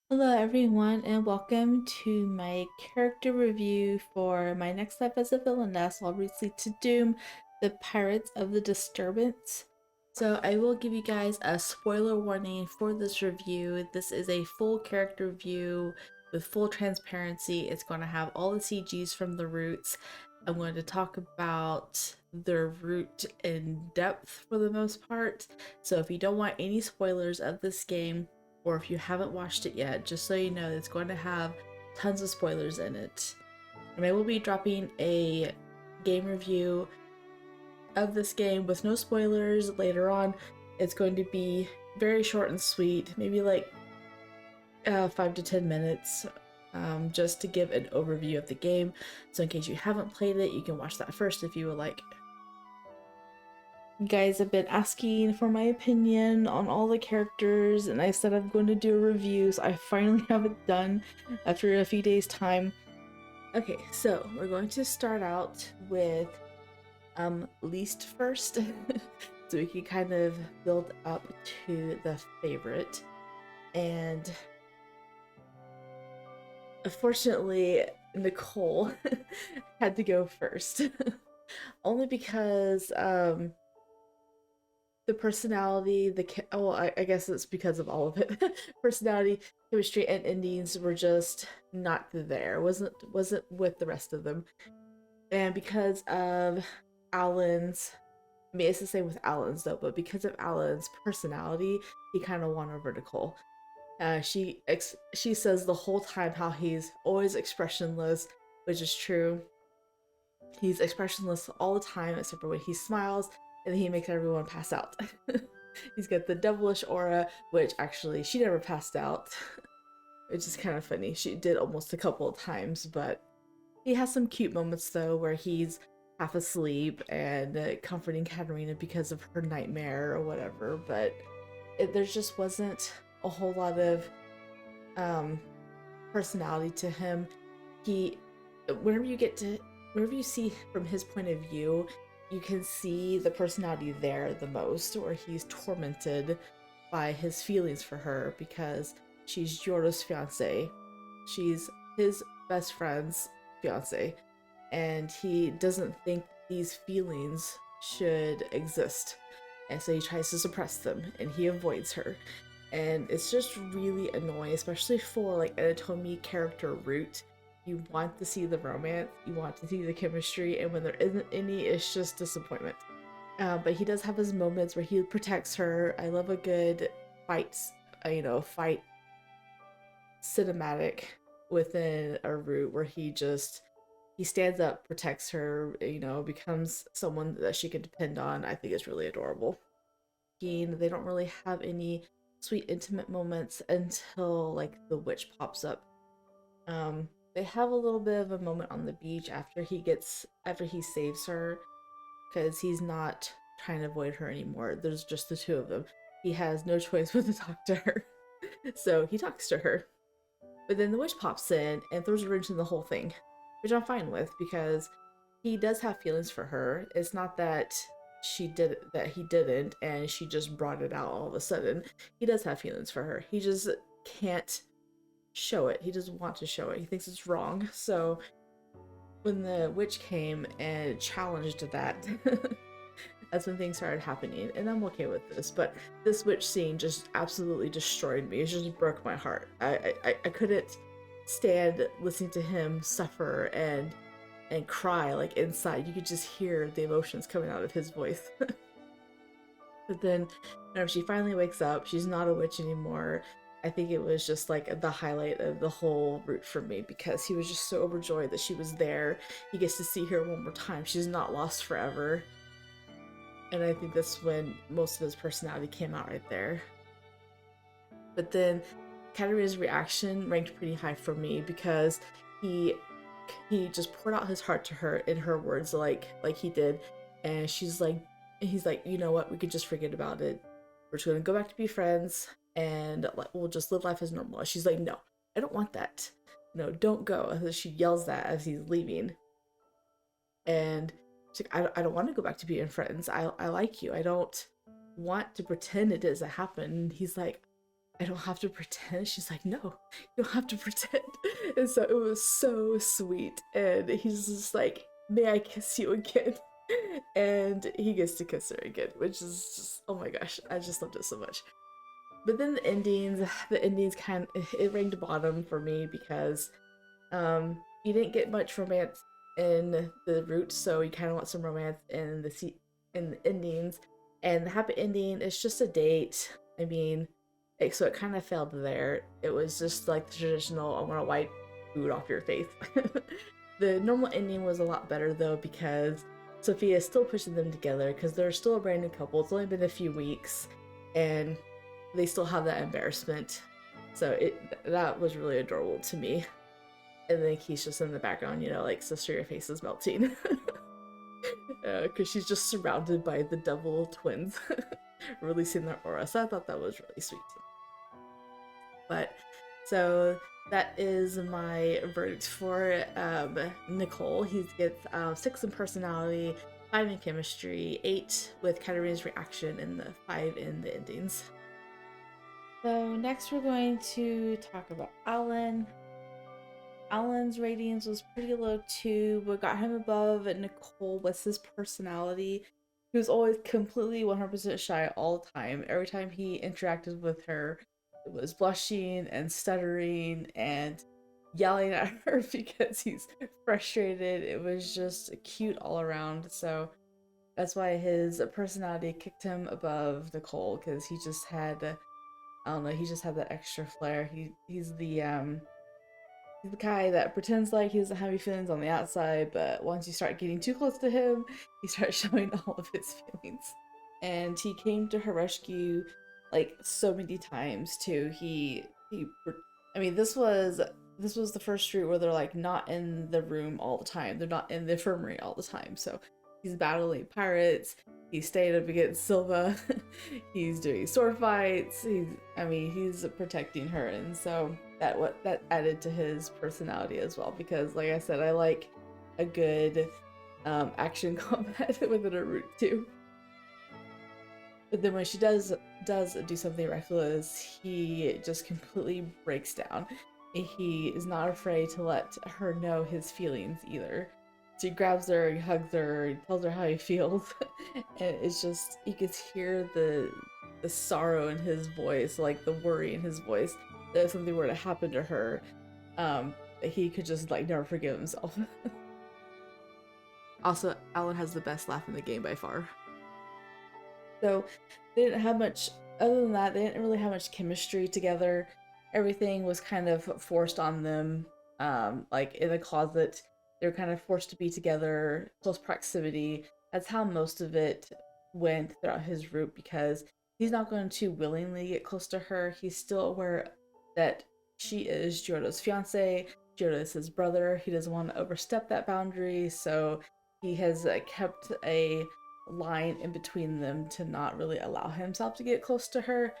Hello everyone and welcome to my character review for my next life as a villainess, obviously to Doom, the Pirates of the Disturbance. So I will give you guys a spoiler warning for this review. This is a full character review with full transparency. It's going to have all the CGs from the roots. I'm going to talk about their root in depth for the most part. So if you don't want any spoilers of this game, or if you haven't watched it yet, just so you know, it's going to have tons of spoilers in it. And I will be dropping a game review of this game with no spoilers later on. It's going to be very short and sweet, maybe like 5 to 10 minutes, just to give an overview of the game. So in case you haven't played it, you can watch that first if you would like. You guys have been asking for my opinion on all the characters, and I said I'm going to do a review, so I finally have it done after a few days' time. Okay, so we're going to start out with least first, so we can kind of build up to the favorite. And unfortunately, Nicole had to go first, only because the personality, I guess it's because of all of it. Personality, chemistry, and endings were just not there. Wasn't with the rest of them, and because of Allan's, I mean, it's the same with Allan's though, but because of Allan's personality, he kind of won over Nicole. She says the whole time how he's always expressionless, which is true. He's expressionless all the time except for when he smiles, and then he makes everyone pass out. He's got the devilish aura, which actually she never passed out, which is kind of funny. She did almost a couple of times, but he has some cute moments though where he's half asleep and comforting Katarina because of her nightmare or whatever. But there just wasn't a whole lot of um, personality to him. He, whenever you get to, whenever you see from his point of view, you can see the personality there the most, where he's tormented by his feelings for her because she's Geordo's fiance. She's his best friend's fiance, and he doesn't think these feelings should exist. And so he tries to suppress them and he avoids her. And it's just really annoying, especially for like an Atomi character root. You want to see the romance, you want to see the chemistry, and when there isn't any, it's just disappointment. But he does have his moments where he protects her. I love a good fight, fight cinematic within a root where he stands up, protects her, becomes someone that she can depend on. I think it's really adorable. They don't really have any sweet intimate moments until like the witch pops up. They have a little bit of a moment on the beach after he saves her, because he's not trying to avoid her anymore. There's just the two of them. He has no choice but to talk to her. So he talks to her. But then the witch pops in and throws a wrench in the whole thing, which I'm fine with because he does have feelings for her. It's not that he didn't and she just brought it out all of a sudden. He does have feelings for her. He just can't show it. He doesn't want to show it. He thinks it's wrong. So when the witch came and challenged that, that's when things started happening, and I'm okay with this. But this witch scene just absolutely destroyed me. It just broke my heart. I couldn't stand listening to him suffer and cry like inside. You could just hear the emotions coming out of his voice. But then whenever she finally wakes up, she's not a witch anymore. I think it was just like the highlight of the whole route for me because he was just so overjoyed that she was there. He gets to see her one more time. She's not lost forever. And I think that's when most of his personality came out right there. But then Katarina's reaction ranked pretty high for me because he he just poured out his heart to her in her words like he did, and he's like, you know what, we could just forget about it. We're just gonna go back to be friends and like we'll just live life as normal. And she's like, no, I don't want that. No, don't go. And she yells that as he's leaving, and she's like, I don't want to go back to being friends. I like you. I don't want to pretend it doesn't happen. And he's like, I don't have to pretend. She's like, no, you don't have to pretend. And so it was so sweet. And he's just like, may I kiss you again? And he gets to kiss her again, which is just, oh my gosh, I just loved it so much. But then the endings kind of, it ranked bottom for me because you didn't get much romance in the roots, so you kind of want some romance in in the endings. And the happy ending is just a date. I mean, so it kind of failed there. It was just like the traditional, I want to wipe food off your face. The normal ending was a lot better though because Sophia is still pushing them together because they're still a brand new couple. It's only been a few weeks, and they still have that embarrassment. So that was really adorable to me. And then Keisha's just in the background, you know, like, sister, your face is melting. Because she's just surrounded by the double twins releasing their aura. So I thought that was really sweet. But, so that is my verdict for Nicole. He gets 6 in personality, 5 in chemistry, 8 with Katarina's reaction, and the 5 in the endings. So next we're going to talk about Allan. Allan's ratings was pretty low too. What got him above Nicole was his personality. He was always completely 100% shy all the time. Every time he interacted with her, it was blushing and stuttering and yelling at her because he's frustrated. It was just cute all around. So that's why his personality kicked him above Nicole, because he just had, I don't know, he just had that extra flair. He's the guy that pretends like he doesn't have any feelings on the outside, but once you start getting too close to him, he starts showing all of his feelings. And he came to her rescue like so many times too. I mean, this was the first route where they're like not in the room all the time. They're not in the infirmary all the time. So he's battling pirates. He's staying up against Silva. He's doing sword fights. He's protecting her, and so that added to his personality as well. Because, like I said, I like a good action combat within a route too. But then when she does do something reckless, he just completely breaks down. He is not afraid to let her know his feelings either. So he grabs her, he hugs her, he tells her how he feels, and it's just, you could hear the sorrow in his voice, like the worry in his voice, that if something were to happen to her, he could just like never forgive himself. Also, Allan has the best laugh in the game by far. So they didn't have much, other than that, they didn't really have much chemistry together. Everything was kind of forced on them, like in the closet. They were kind of forced to be together, close proximity. That's how most of it went throughout his route, because he's not going to willingly get close to her. He's still aware that she is Geordo's fiance. Geordo is his brother. He doesn't want to overstep that boundary, so he has kept a line in between them to not really allow himself to get close to her.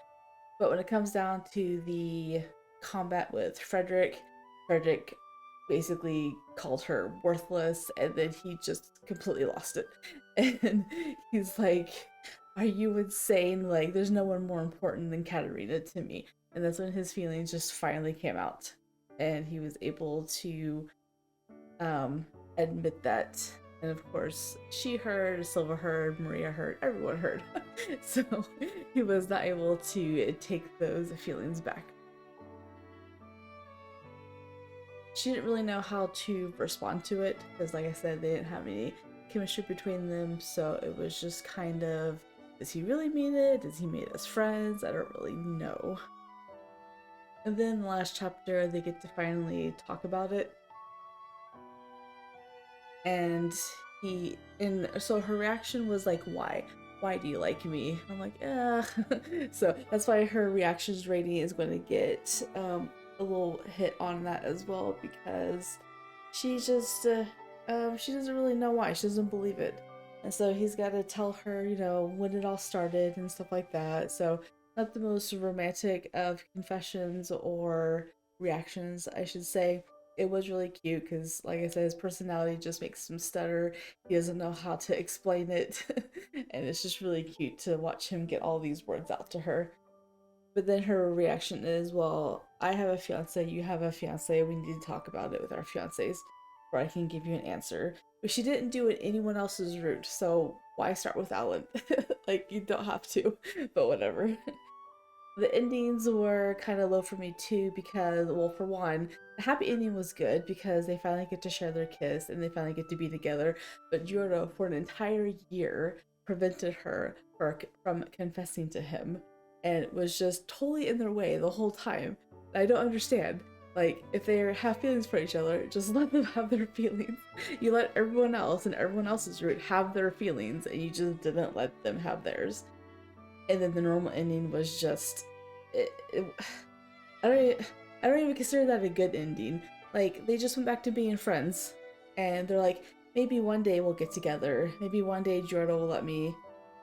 But when it comes down to the combat with Frederick basically called her worthless, and then he just completely lost it. And he's like, are you insane? Like, there's no one more important than Katarina to me. And that's when his feelings just finally came out, and he was able to admit that. And of course, she heard, Silva heard, Maria heard, everyone heard. So he was not able to take those feelings back. She didn't really know how to respond to it, because like I said, they didn't have any chemistry between them, so it was just kind of, does he really mean it? Does he mean us friends? I don't really know. And then the last chapter, they get to finally talk about it. And so her reaction was like, why? Why do you like me? I'm like, So that's why her reactions rating is going to get a little hit on that as well, because she just she doesn't really know why. She doesn't believe it, and so he's got to tell her, you know, when it all started and stuff like that. So not the most romantic of confessions or reactions, I should say. It was really cute because, like I said, his personality just makes him stutter. He doesn't know how to explain it, and it's just really cute to watch him get all these words out to her. But then her reaction is, well, I have a fiance, you have a fiance, we need to talk about it with our fiancés, or I can give you an answer. But she didn't do it anyone else's route, so why start with Allan? Like, you don't have to, but whatever. The endings were kind of low for me too because, well, for one, the happy ending was good because they finally get to share their kiss and they finally get to be together. But Geordo, for an entire year, prevented her from confessing to him and it was just totally in their way the whole time. I don't understand. Like, if they have feelings for each other, just let them have their feelings. You let everyone else and everyone else's root have their feelings and you just didn't let them have theirs. And then the normal ending was just it I don't even consider that a good ending. Like, they just went back to being friends and they're like, maybe one day we'll get together, maybe one day Geordo will let me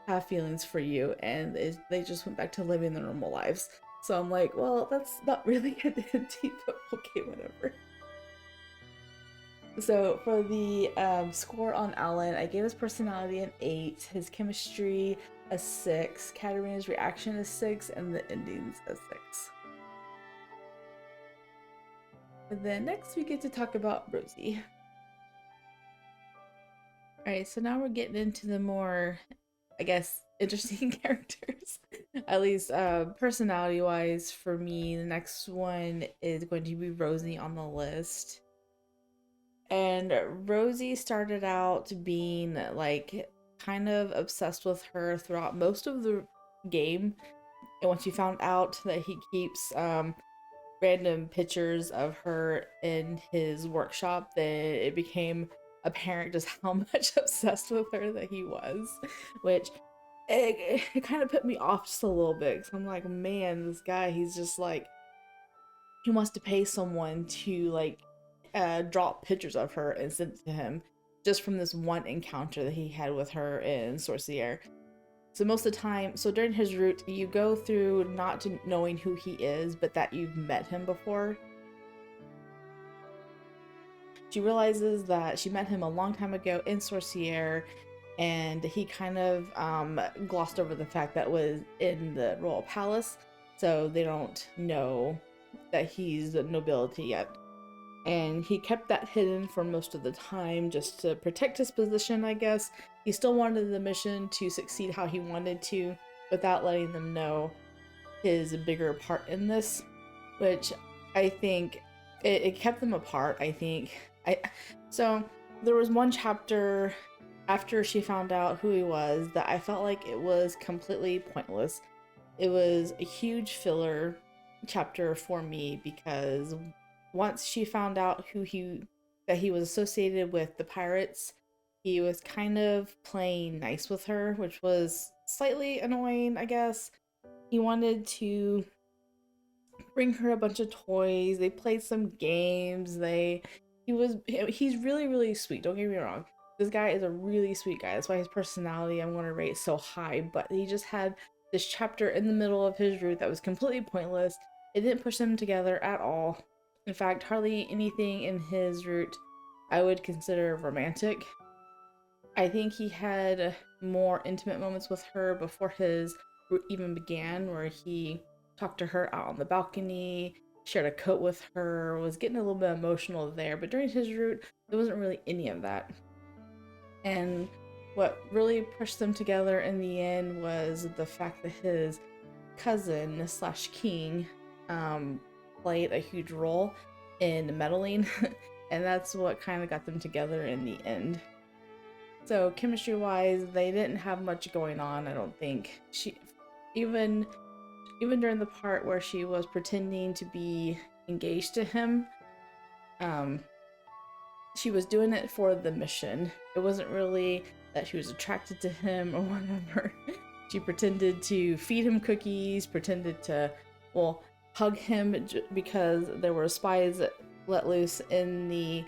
have feelings for you, and they just went back to living their normal lives. So I'm like, well, that's not really an ending, but okay, whatever. So for the score on Allan, I gave his personality an 8, his chemistry a 6, Katarina's reaction a 6, and the endings a 6. And then next we get to talk about Rosie. Alright, so now we're getting into the more, I guess, interesting characters. At least personality-wise for me, the next one is going to be Rosie on the list. And Rosie started out being like kind of obsessed with her throughout most of the game. And once you found out that he keeps random pictures of her in his workshop, then it became apparent just how much obsessed with her that he was. Which it kind of put me off just a little bit. Because I'm like, man, this guy, he's just like, he wants to pay someone to like draw pictures of her and send it to him just from this one encounter that he had with her in Sorcier. So most of the time, so during his route, you go through not knowing who he is, but that you've met him before. She realizes that she met him a long time ago in Sorcier, and he kind of glossed over the fact that was in the royal palace, so they don't know that he's nobility yet. And he kept that hidden for most of the time just to protect his position, I guess. He still wanted the mission to succeed how he wanted to without letting them know his bigger part in this, which I think it kept them apart. I think so there was one chapter after she found out who he was that I felt like it was completely pointless. It was a huge filler chapter for me because once she found out that he was associated with the pirates, he was kind of playing nice with her, which was slightly annoying, I guess. He wanted to bring her a bunch of toys. They played some games. He's really, really sweet. Don't get me wrong. This guy is a really sweet guy. That's why his personality I'm going to rate so high. But he just had this chapter in the middle of his route that was completely pointless. It didn't push them together at all. In fact, hardly anything in his route I would consider romantic. I think he had more intimate moments with her before his route even began, where he talked to her out on the balcony, shared a coat with her, was getting a little bit emotional there, but during his route, there wasn't really any of that. And what really pushed them together in the end was the fact that his cousin slash king played a huge role in meddling, and that's what kind of got them together in the end. So chemistry wise, they didn't have much going on, I don't think. She even during the part where she was pretending to be engaged to him, she was doing it for the mission. It wasn't really that she was attracted to him or whatever. She pretended to feed him cookies, pretended to, well, hug him because there were spies let loose in the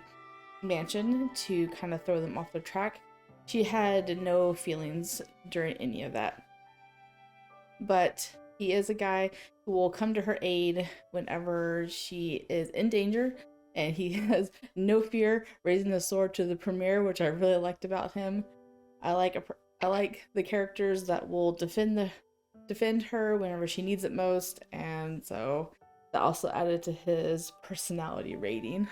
mansion to kind of throw them off their track. She had no feelings during any of that. But he is a guy who will come to her aid whenever she is in danger, and he has no fear raising the sword to the premier, which I really liked about him. I like the characters that will defend defend her whenever she needs it most, and so that also added to his personality rating.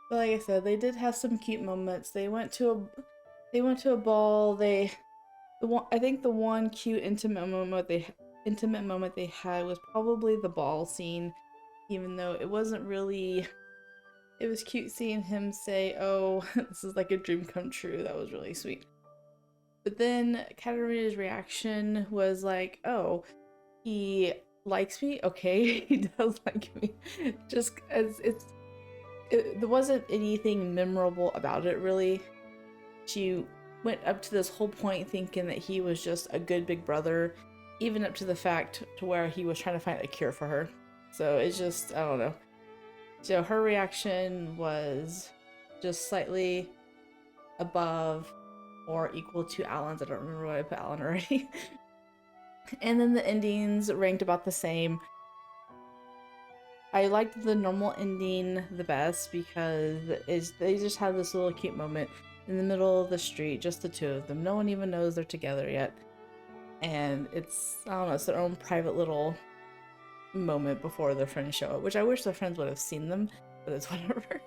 But like I said, they did have some cute moments. They went to a ball. I think the one cute intimate moment they had was probably the ball scene, even though it wasn't really. It was cute seeing him say, "Oh, this is like a dream come true." That was really sweet. But then Katarina's reaction was like, "Oh, he likes me. Okay, he does like me." Just as there wasn't anything memorable about it really. She went up to this whole point thinking that he was just a good big brother, even up to the fact to where he was trying to find a cure for her. So it's just, I don't know. So her reaction was just slightly above or equal to Allan's. I don't remember what I put Allan already. And then the endings ranked about the same. I liked the normal ending the best because they just had this little cute moment in the middle of the street, just the two of them. No one even knows they're together yet. And it's, I don't know, it's their own private little moment before their friends show up, which I wish their friends would have seen them, but it's whatever.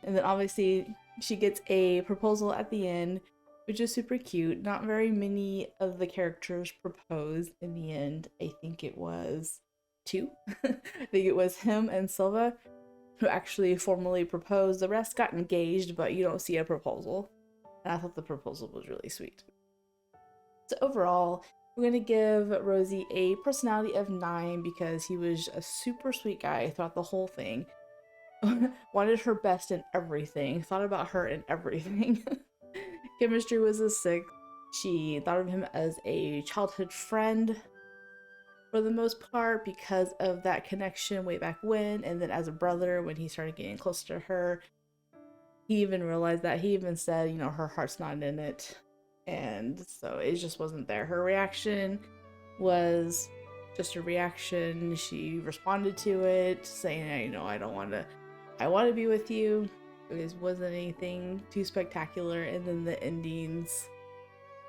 And then obviously she gets a proposal at the end, which is super cute. Not very many of the characters proposed in the end. I think it was two. I think it was him and Silva who actually formally proposed. The rest got engaged, but you don't see a proposal. And I thought the proposal was really sweet. So overall, we're going to give Rosie a personality of 9 because he was a super sweet guy throughout the whole thing. Wanted her best in everything, thought about her in everything. Chemistry was a 6. She thought of him as a childhood friend for the most part because of that connection way back when, and then as a brother when he started getting closer to her. He even realized that. He even said, you know, her heart's not in it, and so it just wasn't there. Her reaction was just a reaction. She responded to it saying, you know, I want to be with you. It wasn't anything too spectacular. And then the endings,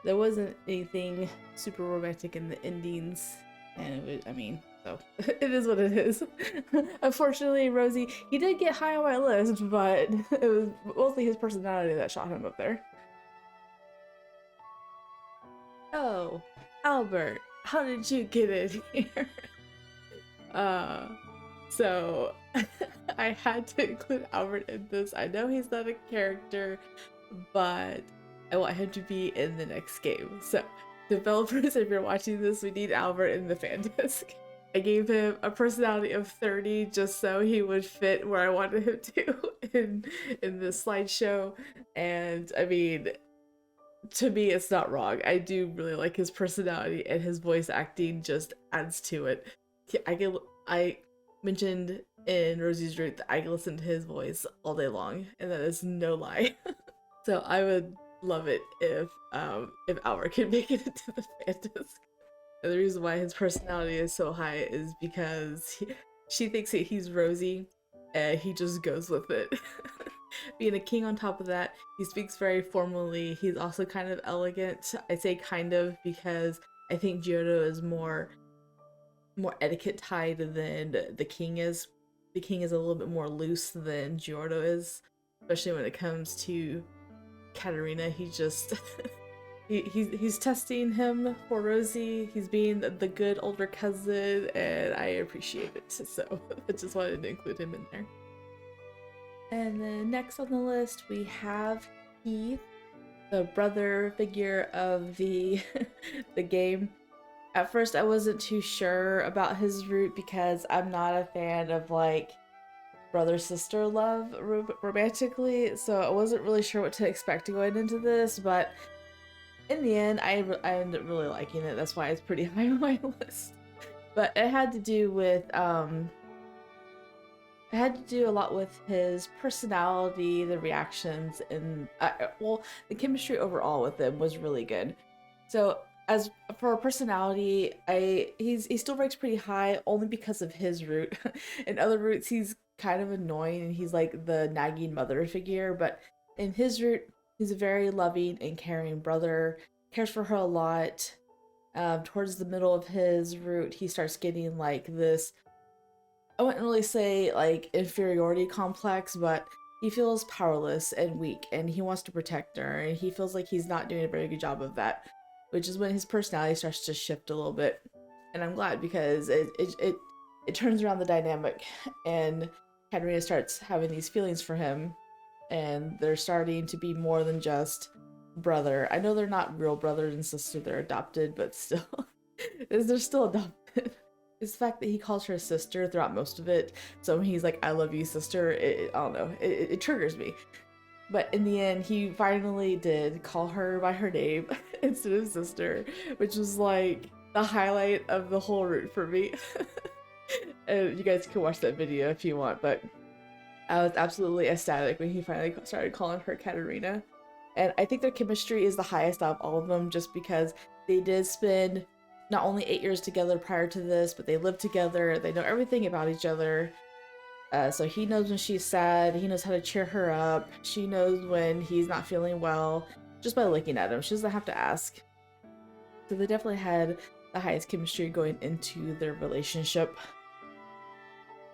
there wasn't anything super romantic in the endings, and it was, I mean, so it is what it is. Unfortunately, Rosie, he did get high on my list, but it was mostly his personality that shot him up there. Oh, Albert, how did you get in here? So I had to include Albert in this. I know he's not a character, but I want him to be in the next game. So developers, if you're watching this, we need Albert in the fan disc. I gave him a personality of 30 just so he would fit where I wanted him to in this slideshow. And I mean, to me, it's not wrong. I do really like his personality, and his voice acting just adds to it. I mentioned in Rosie's Root that I can listen to his voice all day long, and that is no lie. So I would love it if Albert could make it into the fan disc. And the reason why his personality is so high is because she thinks that he's Rosie, and he just goes with it. Being a king on top of that, he speaks very formally. He's also kind of elegant. I say kind of because I think Geordo is more etiquette tied than the king is. The king is a little bit more loose than Geordo is, especially when it comes to Katarina. He just he's testing him for Rosie. He's being the good older cousin, and I appreciate it. So I just wanted to include him in there. And then next on the list we have Heath, the brother figure of the the game. At first I wasn't too sure about his root because I'm not a fan of like brother-sister love romantically, so I wasn't really sure what to expect going into this, but in the end I ended up really liking it. That's why it's pretty high on my list. But it had to do with it had to do a lot with his personality, the reactions, and well, the chemistry overall with him was really good. So as for personality, he still ranks pretty high only because of his root. In other roots, he's kind of annoying and he's like the nagging mother figure, but in his root, he's a very loving and caring brother, cares for her a lot, Towards the middle of his route, he starts getting like this, I wouldn't really say like inferiority complex, but he feels powerless and weak and he wants to protect her and he feels like he's not doing a very good job of that, which is when his personality starts to shift a little bit. And I'm glad because it turns around the dynamic and Katarina starts having these feelings for him and they're starting to be more than just brother. I know they're not real brother and sister, they're adopted, but still, they're still adopted. It's the fact that he calls her sister throughout most of it. So when he's like, I love you, sister, I don't know, it triggers me. But in the end, he finally did call her by her name instead of sister, which was like the highlight of the whole route for me. And you guys can watch that video if you want, but I was absolutely ecstatic when he finally started calling her Katarina. And I think their chemistry is the highest out of all of them just because they did spend not only 8 years together prior to this, but they lived together. They know everything about each other. So he knows when she's sad. He knows how to cheer her up. She knows when he's not feeling well just by looking at him. She doesn't have to ask. So they definitely had the highest chemistry going into their relationship.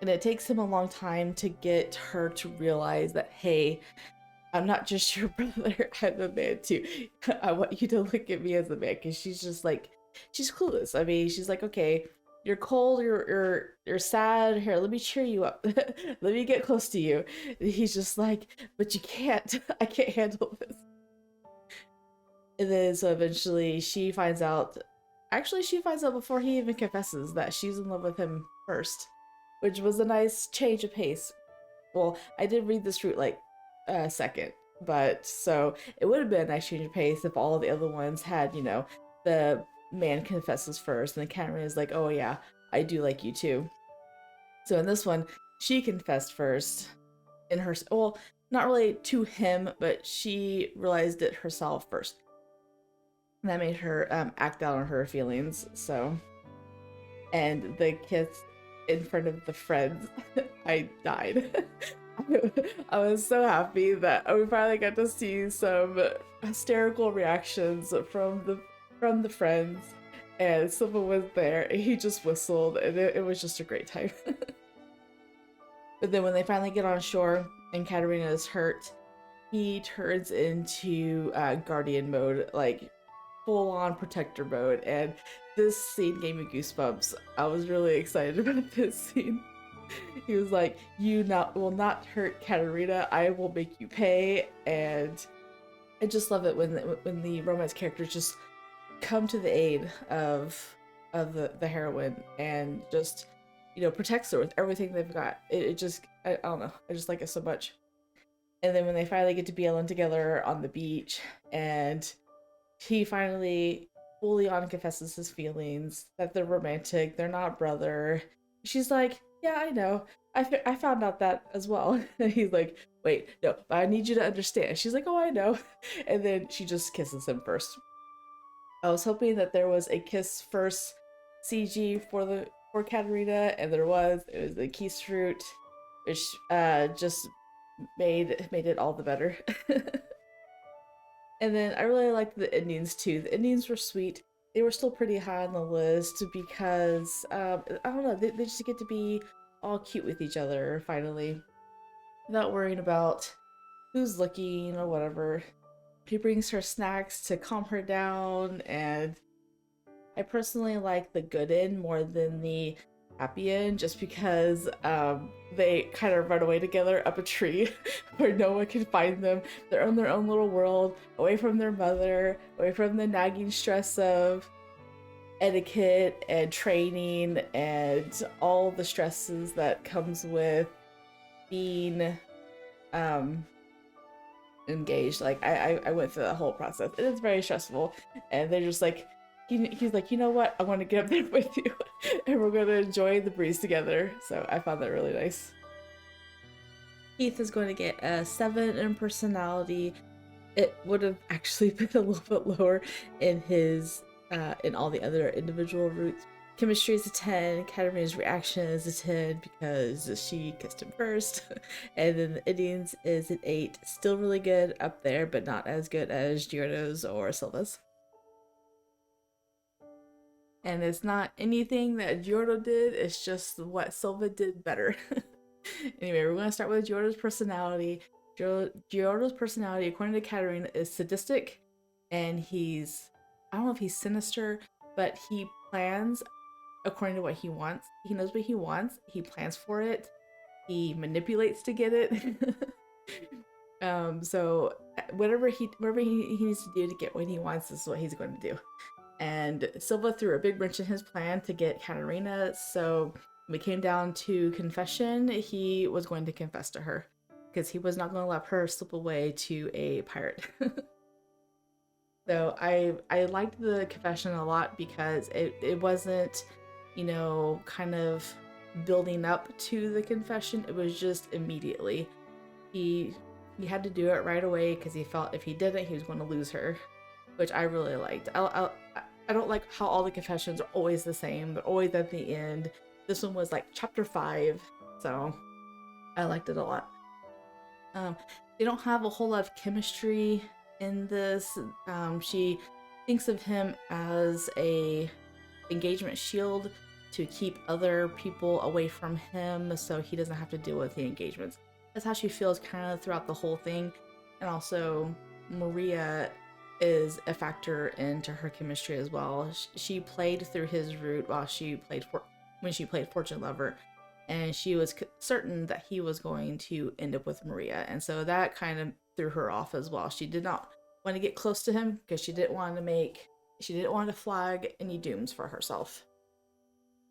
And it takes him a long time to get her to realize that, hey, I'm not just your brother, I'm a man too. I want you to look at me as a man, because she's just like, she's clueless. I mean, she's like, okay, you're cold, you're sad. Here, let me cheer you up. Let me get close to you. And he's just like, but you can't. I can't handle this. And then so eventually she finds out. Actually, she finds out before he even confesses that she's in love with him first, which was a nice change of pace. Well, I did read this route like second, but so it would have been a nice change of pace if all the other ones had, the man confesses first and the camera is like, oh yeah, I do like you too. So in this one, she confessed first in her, well, not really to him, but she realized it herself first. And that made her act out on her feelings. So, and the kiss in front of the friends, I died. I was so happy that we finally got to see some hysterical reactions from the friends, and Silva was there and he just whistled and it was just a great time. But then when they finally get on shore and Katarina is hurt, he turns into guardian mode, like full on protector mode, and this scene gave me goosebumps. I was really excited about this scene. He was like, will not hurt Katarina, I will make you pay. And I just love it when the romance characters just come to the aid of the heroine and just protects her with everything they've got. It just, I don't know, I just like it so much. And then when they finally get to be alone together on the beach and he finally fully on confesses his feelings, that they're romantic, they're not brother. She's like, yeah, I know. I found out that as well. And he's like, wait, no, but I need you to understand. She's like, oh, I know. And then she just kisses him first. I was hoping that there was a kiss first CG for Katarina, and there was. It was the kiss fruit, which just made it all the better. And then I really liked the endings too. The endings were sweet. They were still pretty high on the list because I don't know, they just get to be all cute with each other finally, without worrying about who's looking or whatever. He brings her snacks to calm her down, and I personally like the good end more than the happy end, just because they kind of run away together up a tree where no one can find them. They're in their own little world, away from their mother, away from the nagging stress of etiquette and training and all the stresses that comes with being engaged. Like I went through that whole process. It is very stressful, and they're just like, he's like, you know what? I want to get up there with you, and we're gonna enjoy the breeze together. So I found that really nice. Keith is going to get a 7 in personality. It would have actually been a little bit lower in his in all the other individual routes. Chemistry is a 10, Katarina's reaction is a 10 because she kissed him first, and then the endings is an 8. Still really good up there, but not as good as Geordo's or Silva's. And it's not anything that Geordo did, it's just what Silva did better. Anyway, we're going to start with Geordo's personality. Geordo's personality, according to Katarina, is sadistic, and I don't know if he's sinister, but he plans according to what he wants. He knows what he wants, he plans for it, he manipulates to get it. So whatever he needs to do to get what he wants is what he's going to do. And Silva threw a big wrench in his plan to get Katarina, so when it came down to confession, he was going to confess to her because he was not going to let her slip away to a pirate. So I liked the confession a lot because it wasn't, kind of building up to the confession. It was just immediately. He had to do it right away because he felt if he didn't, he was going to lose her, which I really liked. I don't like how all the confessions are always the same. They're always at the end. This one was like chapter 5, so I liked it a lot. They don't have a whole lot of chemistry in this. She thinks of him as a engagement shield to keep other people away from him so he doesn't have to deal with the engagements. That's how she feels kind of throughout the whole thing. And also Maria is a factor into her chemistry as well. She played through his route when she played Fortune Lover, and she was certain that he was going to end up with Maria, and so that kind of threw her off as well. She did not want to get close to him because she didn't want to flag any dooms for herself.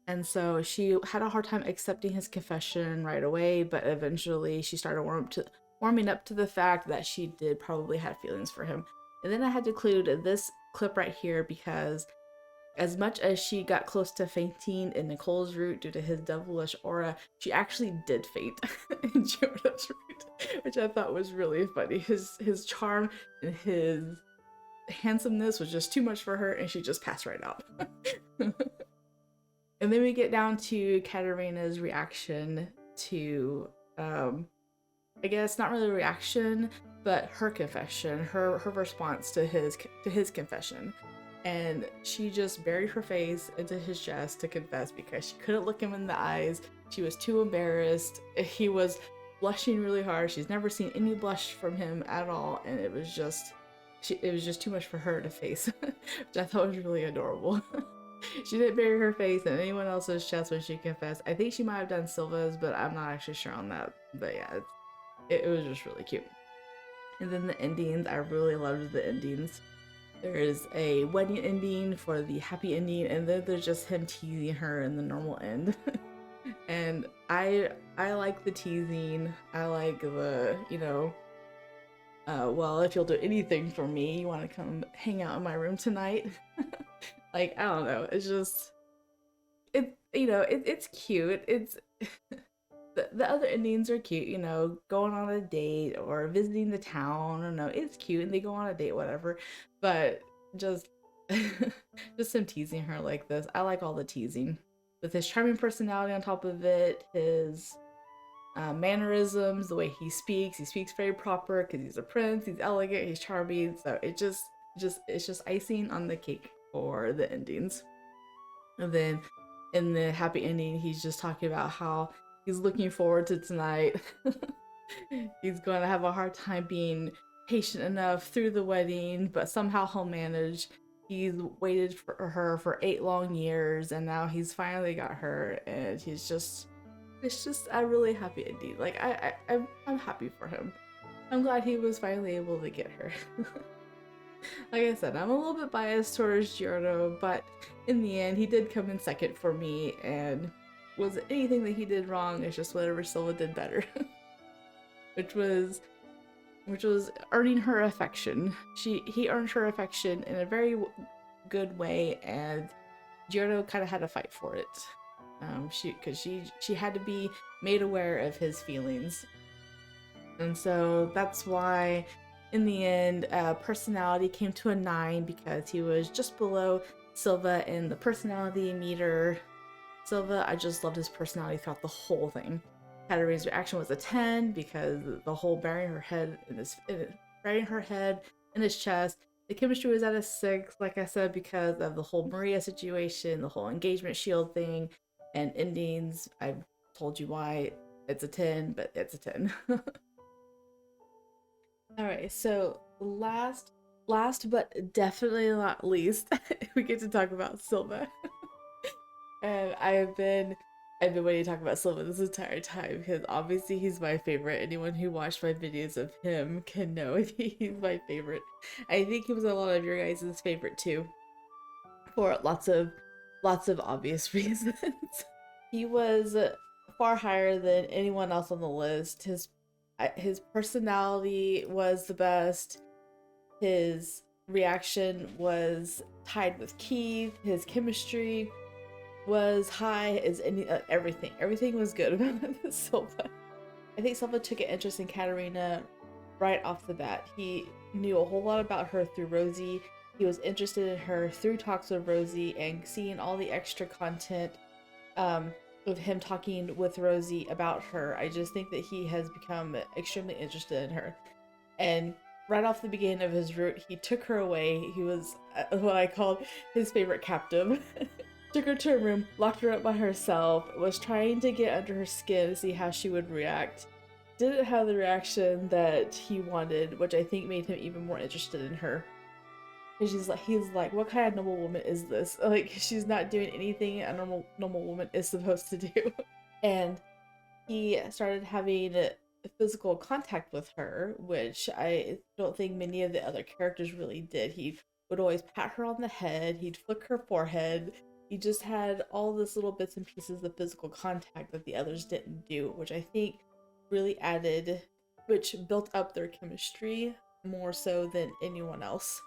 And so she had a hard time accepting his confession right away, but eventually she started warming up to the fact that she did probably have feelings for him. And then I had to include this clip right here because as much as she got close to fainting in Nicole's route due to his devilish aura, she actually did faint in Geordo's route, which I thought was really funny. His charm and his handsomeness was just too much for her, and she just passed right out. And then we get down to Katarina's reaction to, I guess not really a reaction, but her confession, her response to his confession. And she just buried her face into his chest to confess because she couldn't look him in the eyes. She was too embarrassed. He was blushing really hard. She's never seen any blush from him at all, and it was just too much for her to face, which I thought was really adorable. She didn't bury her face in anyone else's chest when she confessed. I think she might have done Silva's, but I'm not actually sure on that. But yeah, it was just really cute. And then the endings, I really loved the endings. There is a wedding ending for the happy ending, and then there's just him teasing her in the normal end. And I like the teasing. I like the, well, if you'll do anything for me, you want to come hang out in my room tonight. Like, I don't know. It's just, it's cute. It's the other endings are cute, going on a date or visiting the town. I don't know, it's cute, and they go on a date, whatever. But just him teasing her like this. I like all the teasing. With his charming personality on top of it, his mannerisms, the way he speaks very proper because he's a prince, he's elegant, he's charming. So it's just icing on the cake for the endings. And then in the happy ending, he's just talking about how he's looking forward to tonight. He's going to have a hard time being patient enough through the wedding, but somehow he'll manage. He's waited for her for 8 long years, and now he's finally got her, and it's just a really happy ending. Like, I'm happy for him. I'm glad he was finally able to get her. Like I said, I'm a little bit biased towards Geordo, but in the end, he did come in second for me, and was anything that he did wrong, it's just whatever Silva did better. which was earning her affection. He earned her affection in a very good way, and Geordo kind of had to fight for it. Because she had to be made aware of his feelings. And so that's why in the end, personality came to a 9 because he was just below Silva in the personality meter. Silva, I just loved his personality throughout the whole thing. Katarina's reaction was a 10 because the whole burying her head in his chest, The chemistry was at a 6, like I said, because of the whole Maria situation, the whole engagement shield thing, and endings. I've told you why it's a 10, but it's a 10. All right, so last but definitely not least, we get to talk about Silva. And I've been waiting to talk about Silva this entire time because obviously he's my favorite. Anyone who watched my videos of him can know he's my favorite. I think he was a lot of your guys' favorite too, for lots of obvious reasons. He was far higher than anyone else on the list. His personality was the best. His reaction was tied with Keith. His chemistry was high as any everything. Everything was good about Silva. I think Silva took an interest in Katarina right off the bat. He knew a whole lot about her through Rosie. He was interested in her through talks with Rosie and seeing all the extra content of him talking with Rosie about her. I just think that he has become extremely interested in her. And right off the beginning of his route, he took her away. He was what I called his favorite captive. Took her to a room, locked her up by herself, was trying to get under her skin to see how she would react. Didn't have the reaction that he wanted, which I think made him even more interested in her. And he's like, what kind of normal woman is this? Like, she's not doing anything a normal woman is supposed to do. And he started having physical contact with her, which I don't think many of the other characters really did. He would always pat her on the head, he'd flick her forehead. He just had all this little bits and pieces of physical contact that the others didn't do, which I think really added, which built up their chemistry more so than anyone else.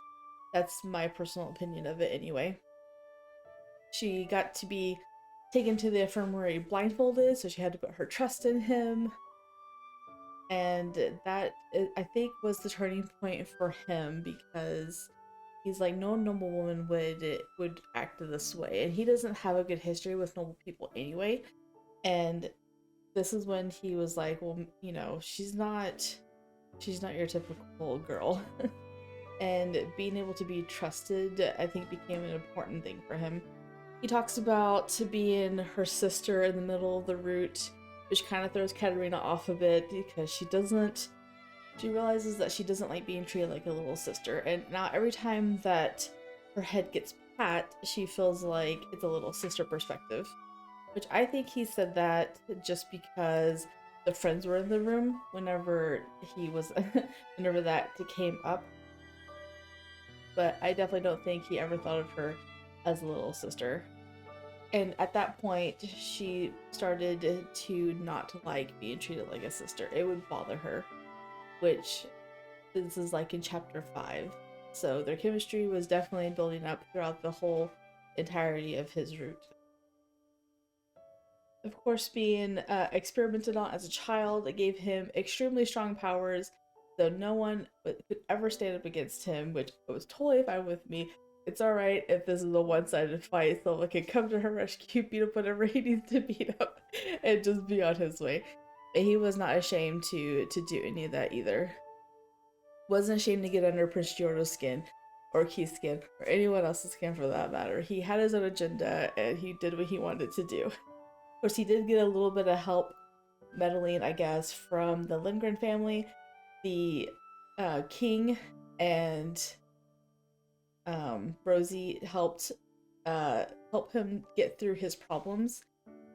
That's my personal opinion of it anyway. She got to be taken to the infirmary blindfolded, so she had to put her trust in him. And that, I think, was the turning point for him, because he's like, no normal woman would act this way, and he doesn't have a good history with normal people anyway. And this is when he was like, well, she's not your typical girl. And being able to be trusted, I think, became an important thing for him. He talks about being her sister in the middle of the route, which kind of throws Katarina off a bit, because she realizes that she doesn't like being treated like a little sister. And now every time that her head gets pat, she feels like it's a little sister perspective, which I think he said that just because the friends were in the room whenever whenever that came up. But I definitely don't think he ever thought of her as a little sister. And at that point, she started to not like being treated like a sister. It would bother her, which this is like in chapter 5. So their chemistry was definitely building up throughout the whole entirety of his route. Of course, being experimented on as a child, it gave him extremely strong powers, so no one could ever stand up against him, which was totally fine with me. It's alright if this is a one-sided fight. Silva can come to her rescue, beat up whatever he needs to beat up, and just be on his way. And he was not ashamed to do any of that either. Wasn't ashamed to get under Prince Geordo's skin, or Keith's skin, or anyone else's skin for that matter. He had his own agenda, and he did what he wanted to do. Of course, he did get a little bit of help meddling, I guess, from the Lindgren family. The king and Rosie helped him get through his problems.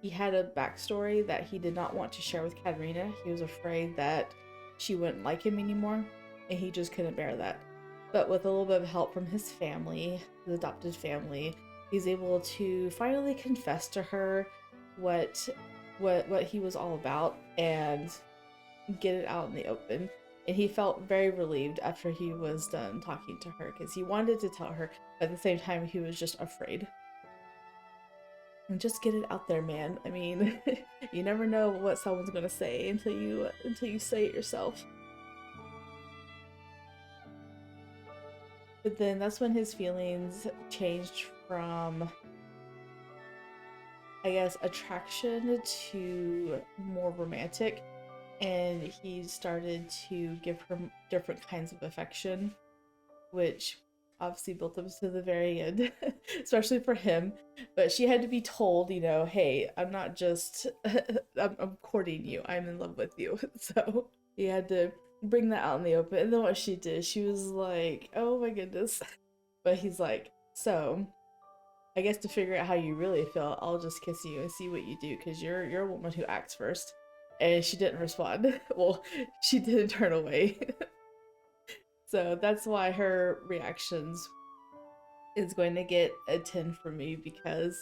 He had a backstory that he did not want to share with Katarina. He was afraid that she wouldn't like him anymore, and he just couldn't bear that. But with a little bit of help from his family, his adopted family, he's able to finally confess to her what he was all about and get it out in the open. And he felt very relieved after he was done talking to her, because he wanted to tell her, but at the same time he was just afraid. And just get it out there, man. I mean, you never know what someone's gonna say until you say it yourself. But then that's when his feelings changed from, I guess, attraction to more romantic, and he started to give her different kinds of affection, which obviously built up to the very end, especially for him. But she had to be told, you know, hey, I'm not just, I'm courting you, I'm in love with you. So he had to bring that out in the open. And then what she did, she was like, oh my goodness. But he's like, so I guess to figure out how you really feel, I'll just kiss you and see what you do, because you're a woman who acts first. And she didn't respond. Well, she didn't turn away. So that's why her reactions is going to get a 10 for me, because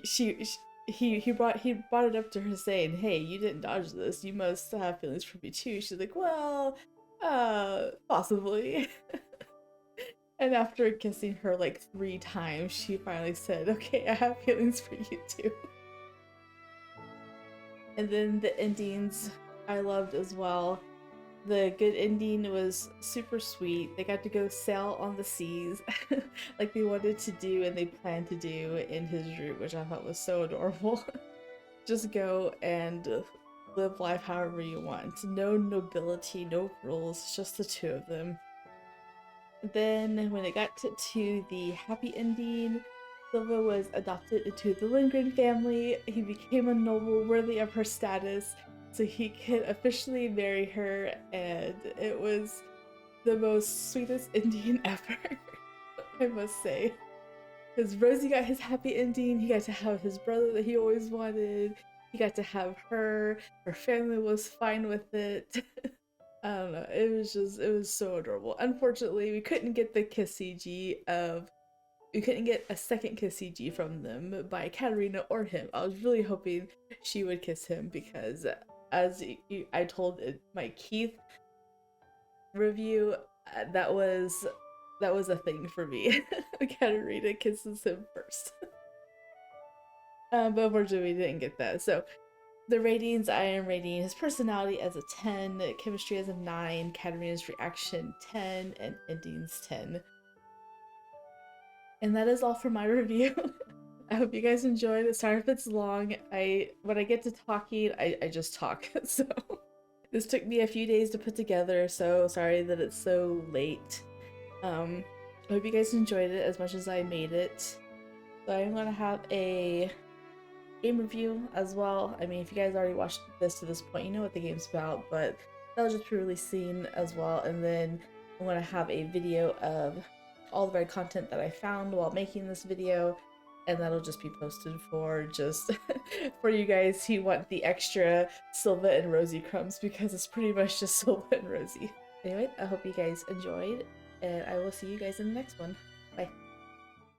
she he brought it up to her saying, hey, you didn't dodge this, you must have feelings for me too. She's like, well, possibly. And after kissing her like 3 times, she finally said, okay, I have feelings for you too. And then the endings I loved as well. The good ending was super sweet. They got to go sail on the seas like they wanted to do and they planned to do in his route, which I thought was so adorable. Just go and live life however you want. No nobility, no rules, just the two of them. Then when it got to the happy ending, Silva was adopted into the Lindgren family. He became a noble worthy of her status, so he could officially marry her, and it was the most sweetest ending ever, I must say. Because Rosie got his happy ending, he got to have his brother that he always wanted, he got to have her family was fine with it. I don't know, it was so adorable. Unfortunately, we couldn't get the kiss CG we couldn't get a second kiss CG from them by Katarina or him. I was really hoping she would kiss him, because as I told my Keith review, that was a thing for me. Katarina kisses him first. But unfortunately we didn't get that. So the ratings, I am rating his personality as a 10, chemistry as a 9, Katarina's reaction 10, and endings 10. And that is all for my review. I hope you guys enjoyed it. Sorry if it's long. When I get to talking, I just talk. So this took me a few days to put together, so sorry that it's so late. I hope you guys enjoyed it as much as I made it. So I'm gonna have a game review as well. I mean, if you guys already watched this to this point, you know what the game's about, but that'll just be releasing as well. And then I'm gonna have a video of all the red content that I found while making this video, and that'll just be posted for just for you guys who want the extra Silva and Rosie crumbs, because it's pretty much just Silva and Rosie. Anyway, I hope you guys enjoyed, and I will see you guys in the next one.